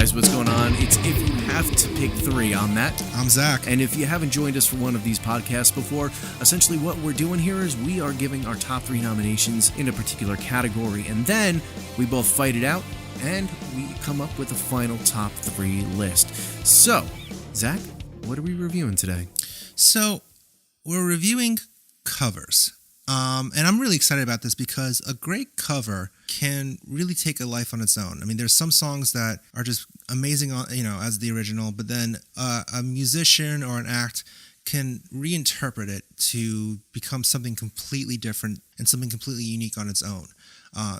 guys, what's going on? It's If You Have to Pick Three. I'm Matt. I'm Zach. And if you haven't joined us for one of these podcasts before, essentially what we're doing here is we are giving our top three nominations in a particular category, and then we both fight it out, and we come up with a final top three list. So, Zach, what are we reviewing today? So, we're reviewing covers. And I'm really excited about this because a great cover can really take a life on its own. I mean, there's some songs that are just amazing, as the original, but then a musician or an act can reinterpret it to become something completely different and something completely unique on its own.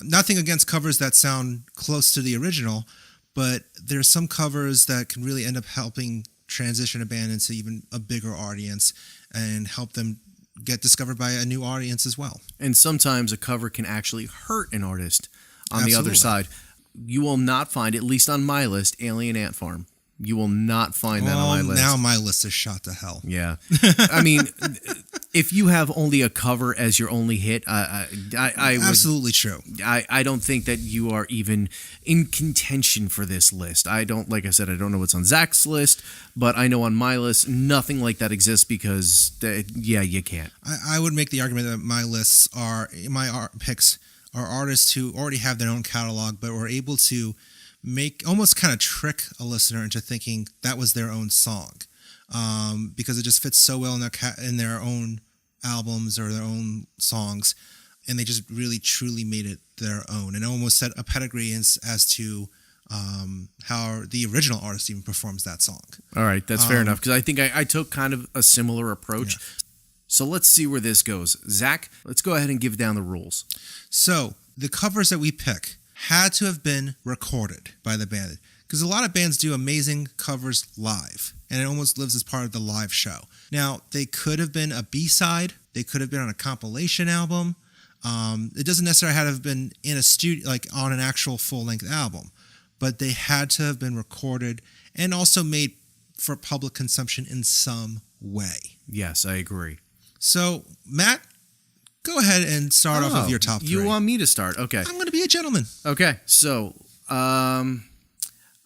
Nothing against covers that sound close to the original, but there's some covers that can really end up helping transition a band into even a bigger audience and help them get discovered by a new audience as well. And sometimes a cover can actually hurt an artist on Absolutely. the other side. You will not find, at least on my list, Alien Ant Farm. You will not find that on my list. Now my list is shot to hell. Yeah. I mean, if you have only a cover as your only hit, I would, absolutely true. I don't think that you are even in contention for this list. Like I said, I don't know what's on Zach's list, but I know on my list, nothing like that exists because, you can't. I would make the argument that my picks are artists who already have their own catalog, but were able to almost kind of trick a listener into thinking that was their own song, because it just fits so well in their own albums or their own songs, and they just really truly made it their own and almost set a pedigree as to how the original artist even performs that song. All right, that's fair enough, because I think I took kind of a similar approach. Yeah. So let's see where this goes. Zach, let's go ahead and give down the rules. So the covers that we pick had to have been recorded by the band, because a lot of bands do amazing covers live, and it almost lives as part of the live show. Now, they could have been a B-side, they could have been on a compilation album. It doesn't necessarily have to have been in a studio, like on an actual full-length album, but they had to have been recorded and also made for public consumption in some way. Yes, I agree. So, Matt, go ahead and start off with your top three. You want me to start? Okay. I'm going to be a gentleman. Okay. So, I'm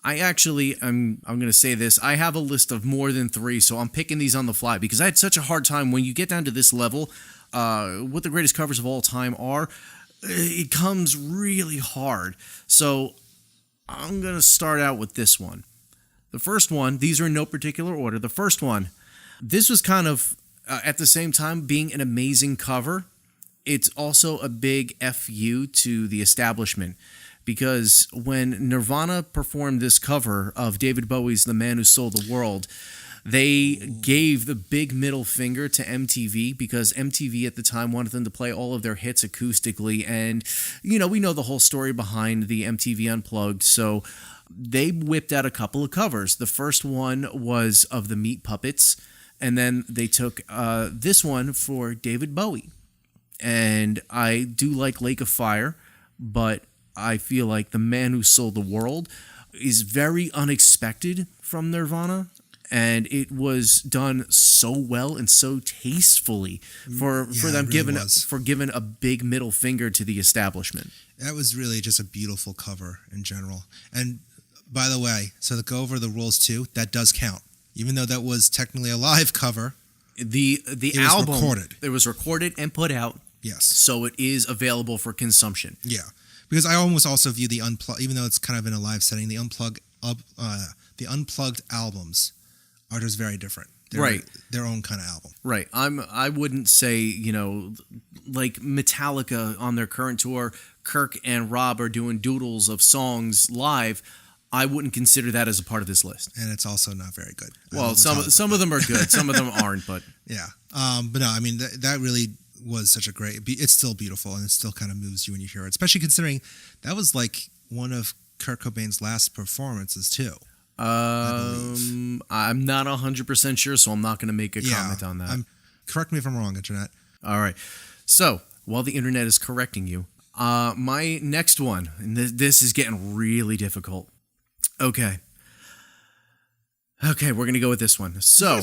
going to say this. I have a list of more than three, so I'm picking these on the fly because I had such a hard time when you get down to this level. What the greatest covers of all time are, it comes really hard. So, I'm going to start out with this one. The first one, these are in no particular order. The first one, this was kind of, at the same time, being an amazing cover. It's also a big FU to the establishment, because when Nirvana performed this cover of David Bowie's The Man Who Sold the World, they gave the big middle finger to MTV, because MTV at the time wanted them to play all of their hits acoustically, and, we know the whole story behind the MTV Unplugged, so they whipped out a couple of covers. The first one was of the Meat Puppets, and then they took this one for David Bowie. And I do like Lake of Fire, but I feel like The Man Who Sold the World is very unexpected from Nirvana, and it was done so well and so tastefully for them giving a big middle finger to the establishment. That was really just a beautiful cover in general. And by the way, so to go over the rules too, that does count. Even though that was technically a live cover, the album was recorded and put out. Yes. So it is available for consumption. Yeah. Because I almost also view the unplugged, even though it's kind of in a live setting, the unplugged albums are just very different. They're right. Their own kind of album. Right. I wouldn't say, like Metallica on their current tour, Kirk and Rob are doing doodles of songs live. I wouldn't consider that as a part of this list. And it's also not very good. Well, some of them are good. Some of them aren't, but... Yeah. But no, I mean, that really was such a great... It's still beautiful, and it still kind of moves you when you hear it, especially considering that was like one of Kurt Cobain's last performances, too. I'm not 100% sure, so I'm not going to make a comment on that. Correct me if I'm wrong, Internet. All right. So, while the Internet is correcting you, my next one, and this is getting really difficult. Okay, we're going to go with this one. So,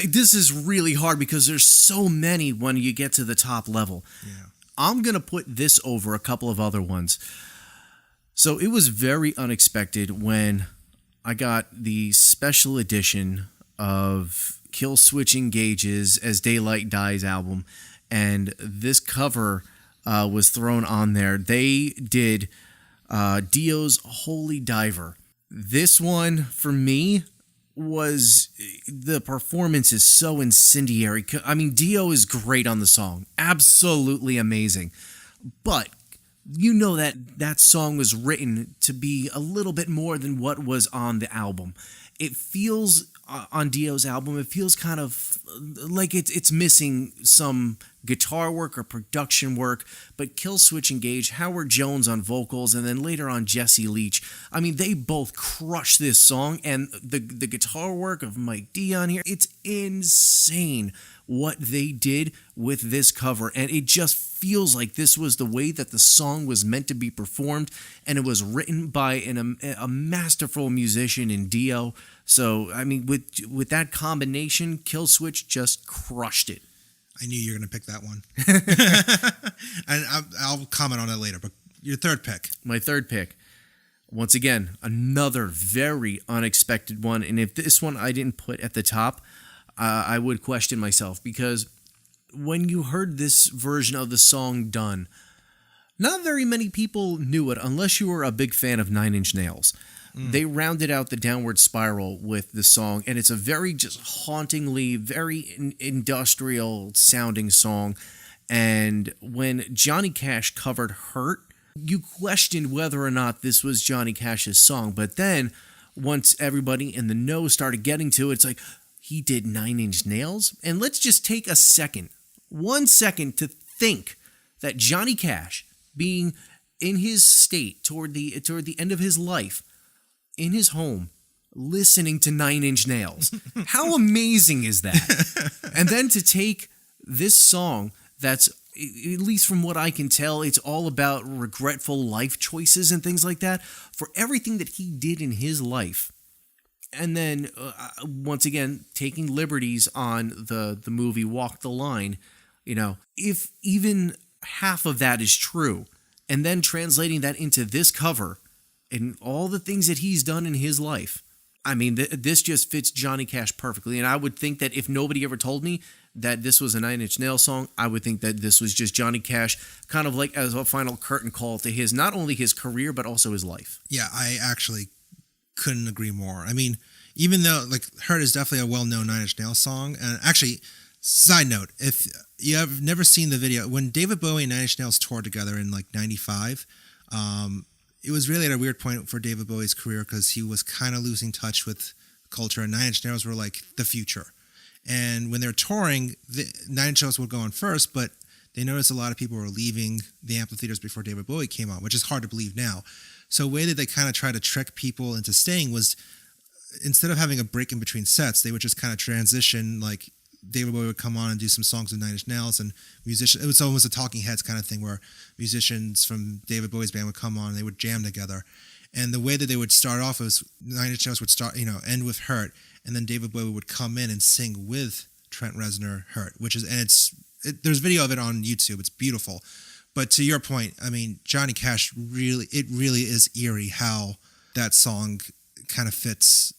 this is really hard because there's so many when you get to the top level. Yeah. I'm going to put this over a couple of other ones. So it was very unexpected when I got the special edition of Kill Switch Engage's As Daylight Dies album, and this cover was thrown on there. They did Dio's Holy Diver. This one, for me, was the performance is so incendiary. I mean, Dio is great on the song. Absolutely amazing. But you know that song was written to be a little bit more than what was on the album. It feels on Dio's album, it feels kind of like it's missing some guitar work or production work, but Kill Switch Engage, Howard Jones on vocals, and then later on Jesse Leach. I mean, they both crush this song, and the guitar work of Mike D on here, it's insane what they did with this cover, and it just feels like this was the way that the song was meant to be performed, and it was written by a masterful musician in Dio. So, I mean, with that combination, Kill Switch just crushed it. I knew you were going to pick that one. And I'll comment on it later, but your third pick. My third pick. Once again, another very unexpected one. And if this one I didn't put at the top, I would question myself, because when you heard this version of the song done, not very many people knew it unless you were a big fan of Nine Inch Nails. They rounded out the Downward Spiral with the song, and it's a very just hauntingly, very industrial sounding song. And when Johnny Cash covered Hurt, you questioned whether or not this was Johnny Cash's song. But then once everybody in the know started getting to it, it's like, he did Nine Inch Nails? And let's just take a second, 1 second, to think that Johnny Cash, being in his state toward the end of his life, in his home, listening to Nine Inch Nails. How amazing is that? And then to take this song that's, at least from what I can tell, it's all about regretful life choices and things like that, for everything that he did in his life. And then, once again, taking liberties on the movie Walk the Line, if even half of that is true, and then translating that into this cover, and all the things that he's done in his life, I mean, this just fits Johnny Cash perfectly. And I would think that if nobody ever told me that this was a Nine Inch Nails song, I would think that this was just Johnny Cash, kind of like as a final curtain call to his, not only his career, but also his life. Yeah, I actually couldn't agree more. I mean, even though, like, Hurt is definitely a well-known Nine Inch Nails song, and actually, side note, if you have never seen the video, when David Bowie and Nine Inch Nails toured together in, like, 95, it was really at a weird point for David Bowie's career, because he was kind of losing touch with culture, and Nine Inch Nails were like the future. And when they're touring, the Nine Inch Nails would go on first, but they noticed a lot of people were leaving the amphitheaters before David Bowie came on, which is hard to believe now. So the way that they kind of try to trick people into staying was, instead of having a break in between sets, they would just kind of transition, like David Bowie would come on and do some songs with Nine Inch Nails, and musicians, it was almost a Talking Heads kind of thing, where musicians from David Bowie's band would come on and they would jam together. And the way that they would start off was Nine Inch Nails would end with Hurt, and then David Bowie would come in and sing with Trent Reznor Hurt, there's video of it on YouTube. It's beautiful. But to your point, I mean, Johnny Cash really is eerie how that song kind of fits.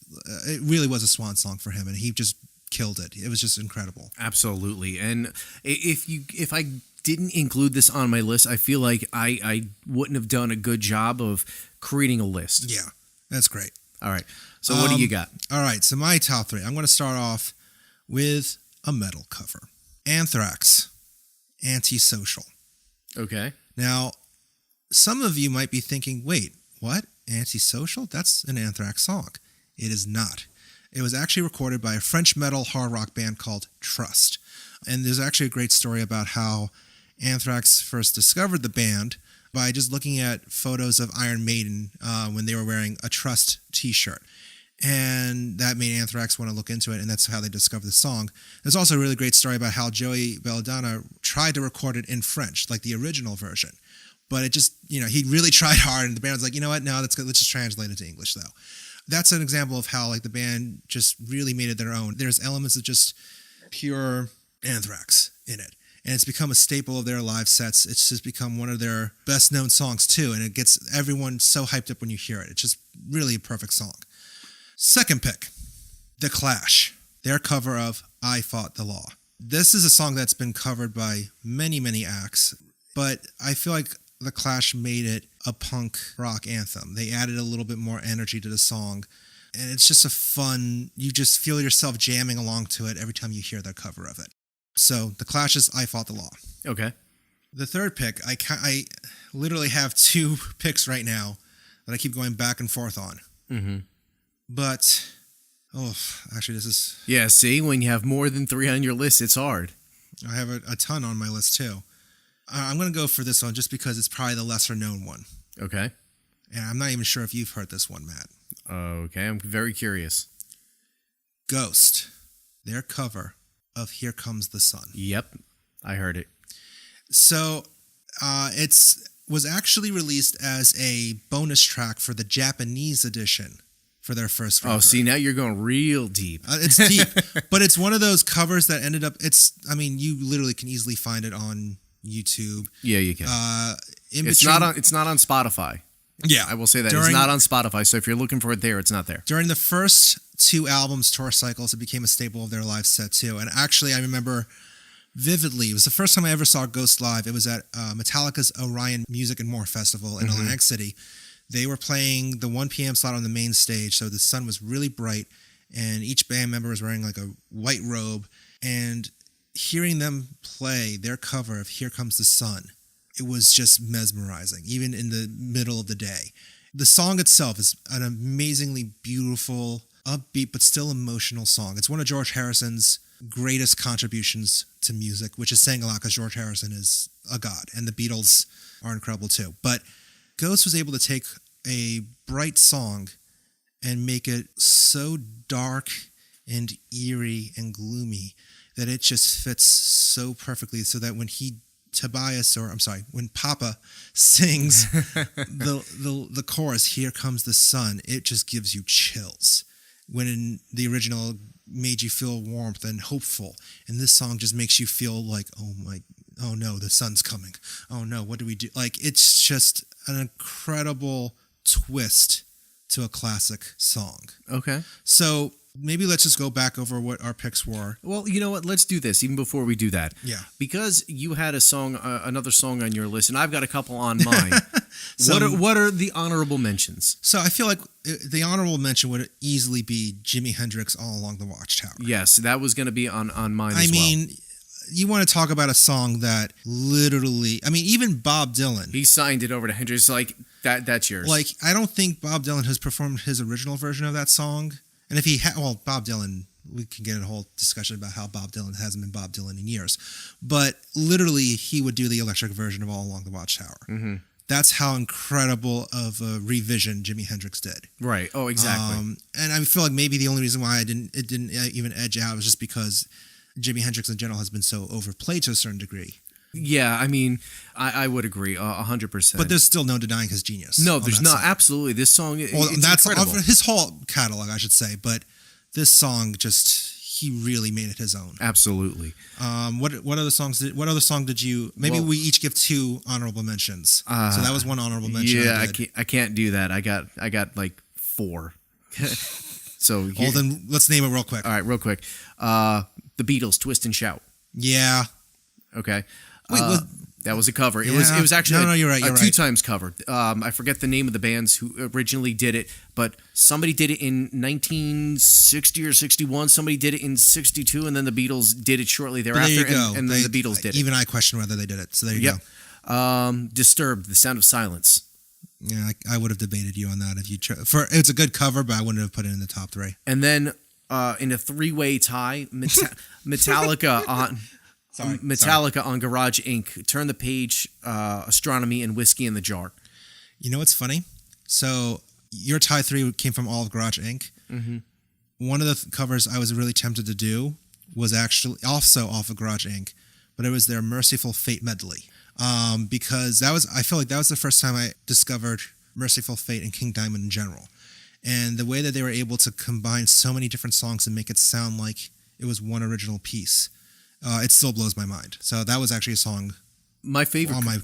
It really was a swan song for him, and he just killed it. It was just incredible. Absolutely. And if I didn't include this on my list, I feel like I wouldn't have done a good job of creating a list. Yeah, that's great. All right. So what do you got? All right. So my top three. I'm going to start off with a metal cover. Anthrax, Antisocial. Okay. Now, some of you might be thinking, wait, what? Antisocial? That's an Anthrax song. It is not. It was actually recorded by a French metal hard rock band called Trust. And there's actually a great story about how Anthrax first discovered the band by just looking at photos of Iron Maiden when they were wearing a Trust t-shirt. And that made Anthrax want to look into it, and that's how they discovered the song. There's also a really great story about how Joey Belladonna tried to record it in French, like the original version. But it just, he really tried hard, and the band was like, you know what, no, let's just translate it to English, though. That's an example of how, like, the band just really made it their own. There's elements of just pure Anthrax in it. and it's become a staple of their live sets. It's just become one of their best known songs too, and it gets everyone so hyped up when you hear it. It's just really a perfect song. Second pick, The Clash, their cover of I Fought the Law. This is a song that's been covered by many, many acts, but I feel like The Clash made it a punk rock anthem. They added a little bit more energy to the song, and it's just a fun, you just feel yourself jamming along to it every time you hear their cover of it. So The Clash's I Fought the Law. Okay. The third pick, I literally have two picks right now that I keep going back and forth on. Mm-hmm. But, actually this is... Yeah, see, when you have more than 3 on your list, it's hard. I have a ton on my list too. I'm going to go for this one just because it's probably the lesser known one. Okay. And I'm not even sure if you've heard this one, Matt. Okay, I'm very curious. Ghost, their cover of Here Comes the Sun. Yep, I heard it. So it was actually released as a bonus track for the Japanese edition for their first record. Oh, see, now you're going real deep. It's deep, but it's one of those covers that ended up, you literally can easily find it on YouTube. Yeah, you can. It's not on Spotify. Yeah. I will say that. It's not on Spotify, so if you're looking for it there, it's not there. During the first 2 albums tour cycles, it became a staple of their live set too. And actually, I remember vividly, it was the first time I ever saw Ghost live. It was at Metallica's Orion Music and More Festival in Atlantic City. They were playing the 1 p.m. slot on the main stage, so the sun was really bright, and each band member was wearing like a white robe. And hearing them play their cover of Here Comes the Sun, it was just mesmerizing, even in the middle of the day. The song itself is an amazingly beautiful, upbeat, but still emotional song. It's one of George Harrison's greatest contributions to music, which is saying a lot because George Harrison is a god, and the Beatles are incredible too. But Ghost was able to take a bright song and make it so dark and eerie and gloomy that it just fits so perfectly, so that when when Papa sings the chorus, Here Comes the Sun, it just gives you chills. When in the original made you feel warmth and hopeful, and this song just makes you feel like, oh no, the sun's coming. Oh no, what do we do? Like, it's just an incredible twist to a classic song. Okay. So maybe let's just go back over what our picks were. Well, you know what? Let's do this even before we do that. Yeah. Because you had a song, another song on your list, and I've got a couple on mine. What are the honorable mentions? So I feel like the honorable mention would easily be Jimi Hendrix, All Along the Watchtower. Yes, that was going to be on mine as well. I mean, you want to talk about a song that literally, even Bob Dylan. He signed it over to Hendrix, like, that's yours. Like, I don't think Bob Dylan has performed his original version of that song. And if he Bob Dylan, we can get a whole discussion about how Bob Dylan hasn't been Bob Dylan in years. But literally, he would do the electric version of All Along the Watchtower. Mm-hmm. That's how incredible of a revision Jimi Hendrix did. Right. Oh, exactly. And I feel like maybe the only reason why it didn't even edge out was just because Jimi Hendrix in general has been so overplayed to a certain degree. Yeah, I would agree 100%. But there's still no denying his genius. No, there's not. Song. Absolutely, this song. That's incredible. His whole catalog, I should say. But this song he really made it his own. Absolutely. What other songs did you? Maybe we each give 2 honorable mentions. So that was one honorable mention. Yeah, I can't do that. I got like 4. So well, then let's name it real quick. All right, real quick. The Beatles, Twist and Shout. Yeah. Okay. Wait, that was a cover. It was actually you're right. 2 times covered. I forget the name of the bands who originally did it, but somebody did it in 1960 or 61. Somebody did it in 62, and then the Beatles did it shortly thereafter. And then the Beatles did it. Even I question whether they did it. So there you go. Disturbed, The Sound of Silence. Yeah, I would have debated you on that if you it's a good cover, but I wouldn't have put it in the top 3. And then in a 3-way tie, Metallica on. Metallica on Garage Inc. Turn the Page, Astronomy, and Whiskey in the Jar. You know what's funny? So your tie 3 came from all of Garage Inc. Mm-hmm. One of the covers I was really tempted to do was actually also off of Garage Inc., but it was their Merciful Fate medley. Because I feel like that was the first time I discovered Merciful Fate and King Diamond in general. And the way that they were able to combine so many different songs and make it sound like it was one original piece. it still blows my mind. So that was actually a song My favorite on my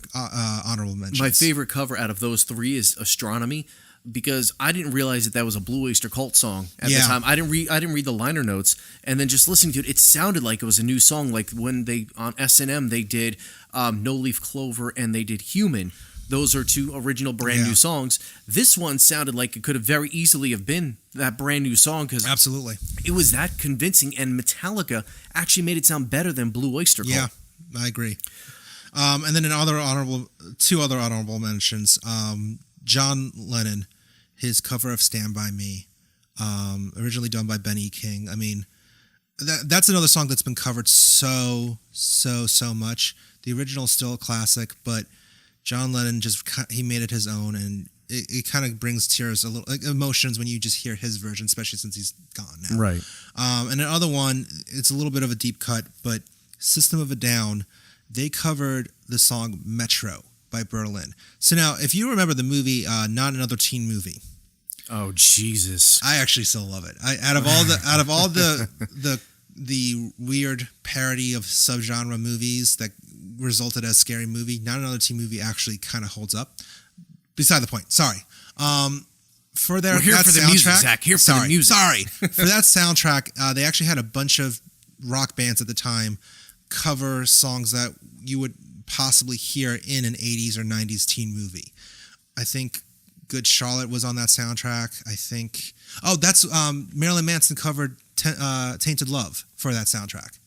honorable mentions. My favorite cover out of those three is Astronomy, because I didn't realize that was a Blue Oyster Cult song at the time. I didn't read the liner notes, and then just listening to it, it sounded like it was a new song. Like when they on S&M they did No Leaf Clover and they did Human. Those are two original brand new songs. This one sounded like it could have very easily have been that brand new song because absolutely it was that convincing, and Metallica actually made it sound better than Blue Oyster Cult. Yeah, I agree. And then two other honorable mentions. John Lennon, his cover of "Stand by Me," originally done by Ben E. King. I mean, that's another song that's been covered so much. The original is still a classic, but John Lennon he made it his own, and it kind of brings tears, a little like emotions when you just hear his version, especially since he's gone now. Right. And the other one, it's a little bit of a deep cut, but System of a Down, they covered the song Metro by Berlin. So now, if you remember the movie Not Another Teen Movie. Oh, Jesus. I actually still love it. Out of all the weird parody of subgenre movies that resulted as Scary Movie, Not Another Teen Movie actually kind of holds up. Beside the point. Sorry. For their We're here that for the soundtrack, music, Zach. Here for the music. Sorry. For that soundtrack, they actually had a bunch of rock bands at the time cover songs that you would possibly hear in an 80s or 90s teen movie. I think Good Charlotte was on that soundtrack. I think... Oh, that's Marilyn Manson covered Tainted Love for that soundtrack.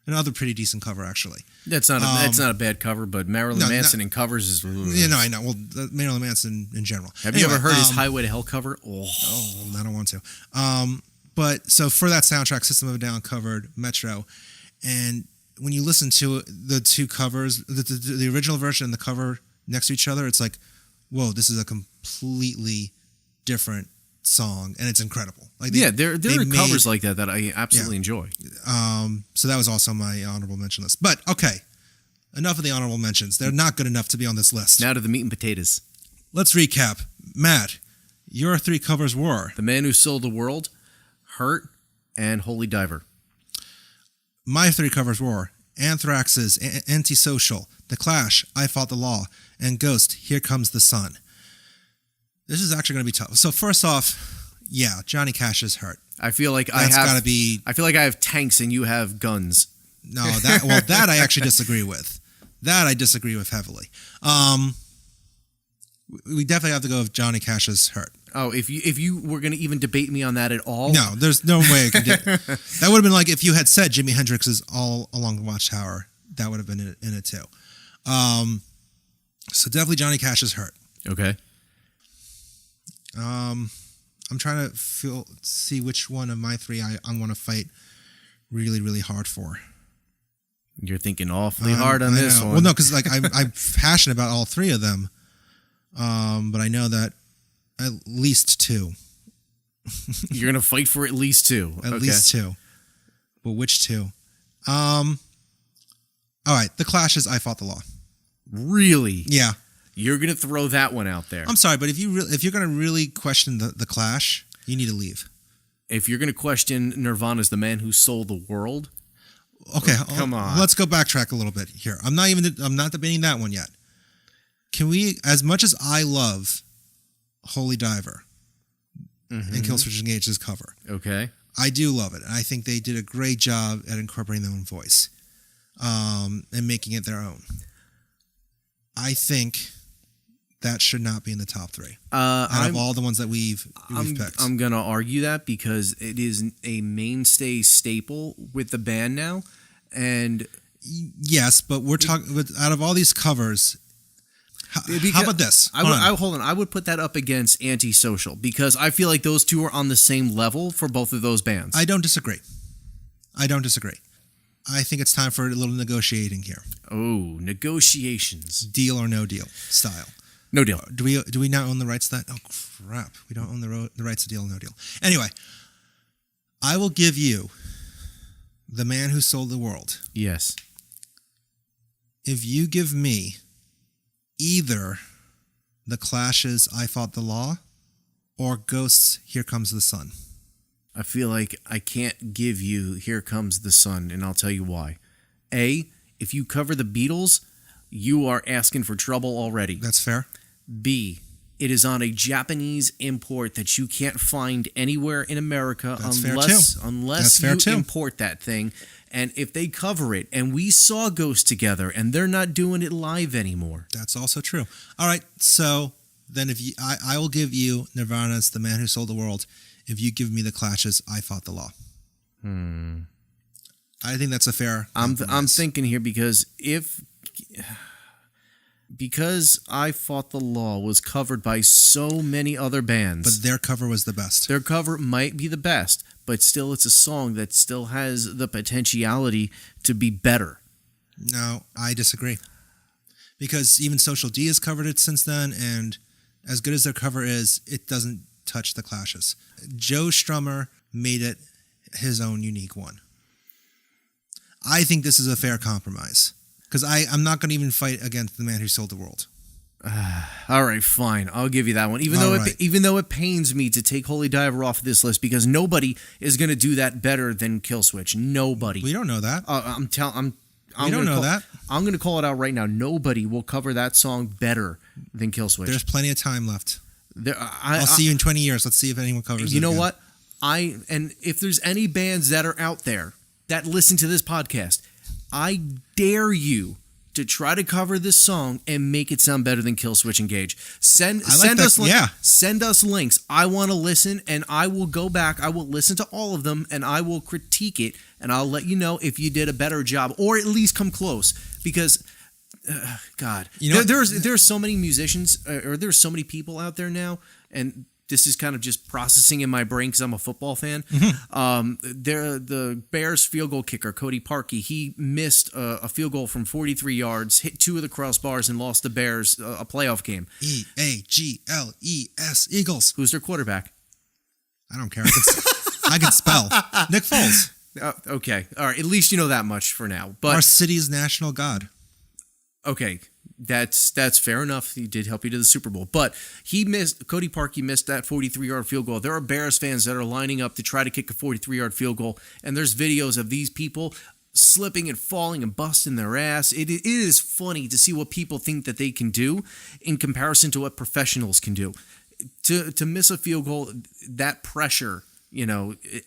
Another pretty decent cover, actually. That's not a bad cover, but Marilyn Manson in covers is... You know, I know. Well, Marilyn Manson in general. Have you ever heard his Highway to Hell cover? Oh, I don't want to. But so for that soundtrack, System of a Down covered Metro. And when you listen to the two covers, the original version and the cover next to each other, it's like, whoa, this is a completely different song, and it's incredible. Like there are covers like that I absolutely enjoy. So that was also my honorable mention list. But okay, enough of the honorable mentions. They're not good enough to be on this list. Now to the meat and potatoes. Let's recap. Matt, your three covers were The Man Who Sold the World, Hurt, and Holy Diver. My three covers were Anthrax's Antisocial, The Clash, I Fought the Law, and Ghost, Here Comes the Sun. This is actually going to be tough. So first off, yeah, Johnny Cash is Hurt. I feel like I have tanks and you have guns. No, that I actually disagree with. That I disagree with heavily. We definitely have to go with Johnny Cash's Hurt. Oh, if you were going to even debate me on that at all? No, there's no way I could do it. That would have been like if you had said Jimi Hendrix's All Along the Watchtower. That would have been in it too. So definitely Johnny Cash's Hurt. Okay. I'm trying to see which one of my three I want to fight really, really hard for. You're thinking awfully hard on this one. Well, no, because like I'm passionate about all three of them. But I know that at least two. You're gonna fight for at least two. At least two. But which two? All right, The Clash's I Fought the Law. Really? Yeah. You're gonna throw that one out there. I'm sorry, but if you're gonna really question the Clash, you need to leave. If you're gonna question Nirvana's The Man Who Sold the World, okay, come on. Let's go backtrack a little bit here. I'm not debating that one yet. Can we, as much as I love Holy Diver and Killswitch Engage's cover, okay, I do love it, and I think they did a great job at incorporating their own voice and making it their own. I think that should not be in the top three out of all the ones that we've picked. I'm gonna argue that because it is a mainstay staple with the band now, and yes, but we're talking out of all these covers. How about this? Hold on. I would put that up against Antisocial because I feel like those two are on the same level for both of those bands. I don't disagree. I think it's time for a little negotiating here. Oh, negotiations. Deal or no deal style. No deal. Do we not own the rights to that? Oh, crap. We don't own the rights to Deal or No Deal. Anyway, I will give you The Man Who Sold the World. Yes. If you give me either The Clash's I Fought the Law or Ghost's Here Comes the Sun. I feel like I can't give you Here Comes the Sun, and I'll tell you why. A, if you cover the Beatles, you are asking for trouble already. That's fair. B, it is on a Japanese import that you can't find anywhere in America unless you import that thing. And if they cover it, and we saw Ghost together, and they're not doing it live anymore. That's also true. All right, so then I will give you Nirvana's "The Man Who Sold the World." If you give me the Clash's "I Fought the Law." I think that's a fair compromise. I'm thinking here because I Fought the Law was covered by so many other bands. But their cover was the best. Their cover might be the best, but still it's a song that still has the potentiality to be better. No, I disagree. Because even Social D has covered it since then, and as good as their cover is, it doesn't touch the Clash's. Joe Strummer made it his own unique one. I think this is a fair compromise. Because I'm not going to even fight against The Man Who Sold the World. All right, fine. I'll give you that one. Even though it pains me to take Holy Diver off this list because nobody is going to do that better than Killswitch. Nobody. We don't know that. I'm going to call it out right now. Nobody will cover that song better than Killswitch. There's plenty of time left. I'll see you in 20 years. Let's see if anyone covers it. You know what? And if there's any bands that are out there that listen to this podcast, I dare you to try to cover this song and make it sound better than Killswitch Engage. Send us links. I want to listen, and I will go back. I will listen to all of them, and I will critique it, and I'll let you know if you did a better job, or at least come close. Because, God, there's so many musicians, or there's so many people out there now, and this is kind of just processing in my brain because I'm a football fan. Mm-hmm. The Bears field goal kicker, Cody Parkey, he missed a field goal from 43 yards, hit 2 of the crossbars, and lost the Bears a playoff game. Eagles, Eagles. Who's their quarterback? I don't care. I can spell. Nick Foles. Okay. All right. At least you know that much for now. But our city's national god. Okay. That's fair enough. He did help you to the Super Bowl. But Cody Parkey missed that 43-yard field goal. There are Bears fans that are lining up to try to kick a 43-yard field goal, and there's videos of these people slipping and falling and busting their ass. It is funny to see what people think that they can do in comparison to what professionals can do. To miss a field goal, that pressure,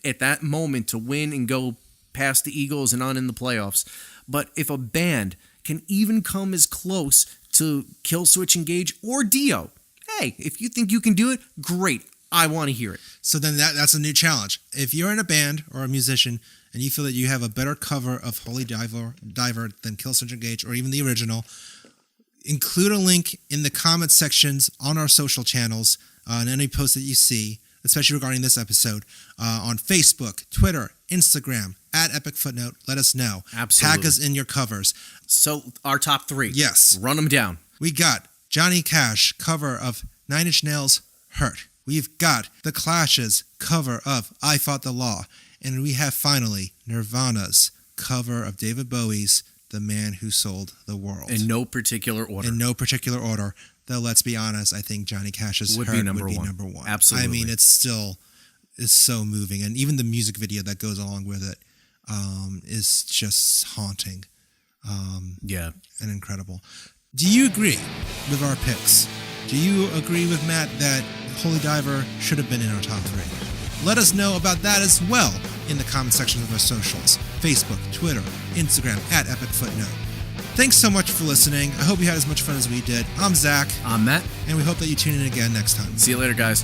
at that moment to win and go past the Eagles and on in the playoffs. But if a band can even come as close to Killswitch Engage or Dio, hey, if you think you can do it, great. I want to hear it. So then that's a new challenge. If you're in a band or a musician and you feel that you have a better cover of Holy Diver than Killswitch Engage or even the original, include a link in the comments sections on our social channels on any post that you see, especially regarding this episode, on Facebook, Twitter, Instagram, at Epic Footnote. Let us know. Absolutely. Tag us in your covers. So our top 3. Yes. Run them down. We got Johnny Cash cover of Nine Inch Nails' Hurt. We've got The Clash's cover of I Fought the Law. And we have finally Nirvana's cover of David Bowie's The Man Who Sold the World. In no particular order. Though, let's be honest, I think Johnny Cash's Hurt would be number one. Absolutely. I mean, it's so moving. And even the music video that goes along with it is just haunting. And incredible. Do you agree with our picks? Do you agree with Matt that Holy Diver should have been in our top 3? Let us know about that as well in the comment section of our socials. Facebook, Twitter, Instagram, at Epic Footnote. Thanks so much for listening. I hope you had as much fun as we did. I'm Zach. I'm Matt. And we hope that you tune in again next time. See you later, guys.